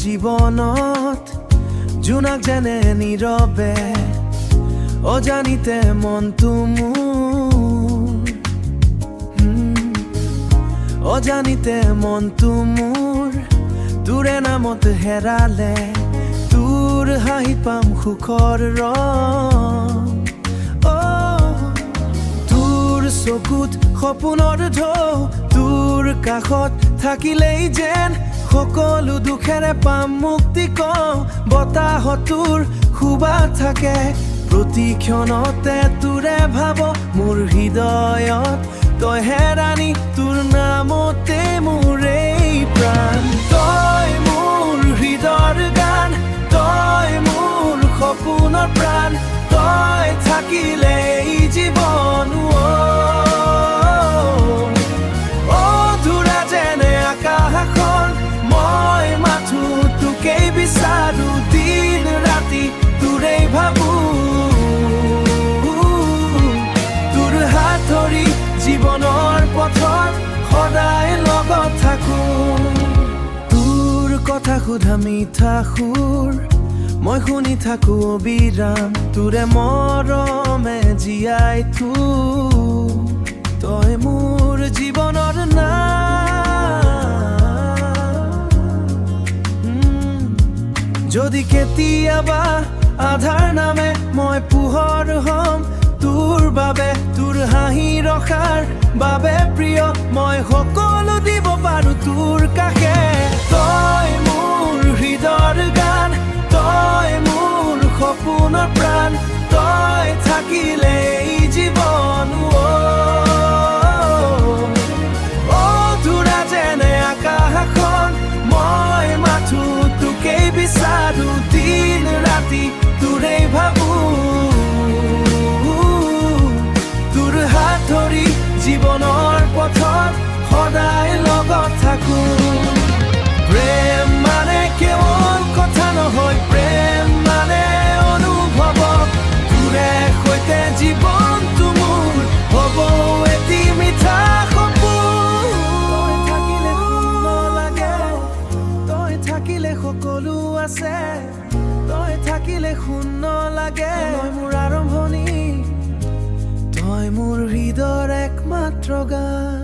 জীৱনত জোনাক যেনে নীৰৱে অজানিতে মনটো মোৰ অজানিতে মনটো মোৰ তোৰে নামত হেৰালে তোৰ হাঁহি পাম সুখৰ ৰং তোৰ চকুত সপোনৰ ঢৌ তোৰ কাষত থাকিলেই যেন সকলো দুখেৰে পাম মুক্তি কওঁ বতাহত তোৰ সুবাস থাকে প্ৰতি ক্ষণতে তোৰে ভাব মোৰ হৃদয়ত তই হেৰানি তোৰ নামতে মোৰ এই প্ৰাণ তই মোৰ হৃদয়ৰ গান তই মোৰ সপোনৰ প্ৰাণ তই থাকিলে এই জীৱন অধুৰা যেনে আকাশখন মই মাথো তোকেই বিচাৰো দিন ৰাতি তোৰেই ভাবো তোৰ হাত ধৰি জীৱনৰ পথত সদায় লগত থাকো তোৰ কথা সোধা মিঠা সুৰ মই শুনি থাকো অবিৰাম তোৰে মৰমে জীয়াই থো তই মোৰ জীৱনৰ যদি কেতিয়াবা আধাৰ নামে মই পোহৰ হম তোৰ বাবে তোৰ হাঁহি ৰখাৰ বাবে প্ৰিয় মই সকলো দিব পাৰো তোৰ কাষে তই মোৰ হৃদয়ৰ গান তই মোৰ সপোনৰ প্ৰাণ তই থাকিলে এই জীৱন অধুৰা যেনে আকাশখন মই মাথো তোকেই বিচাৰো দিন ৰাতি তোৰেই ভাবো তোৰ হাত ধৰি জীৱনৰ পথত সদায় লগত থাকো প্ৰেম মানে কেৱল কথা নহয় প্ৰেম মানে অনুভৱ তোৰে সৈতে জীৱনটো মোৰ হ'ব এটি মিঠা সপোন তই থাকিলে শূন্য লাগে তই থাকিলে সকলো আছে তই থাকিলে শূন্য লাগে তই মোৰ আৰম্ভণি তই মোৰ হৃদয়ৰ একমাত্ৰ গান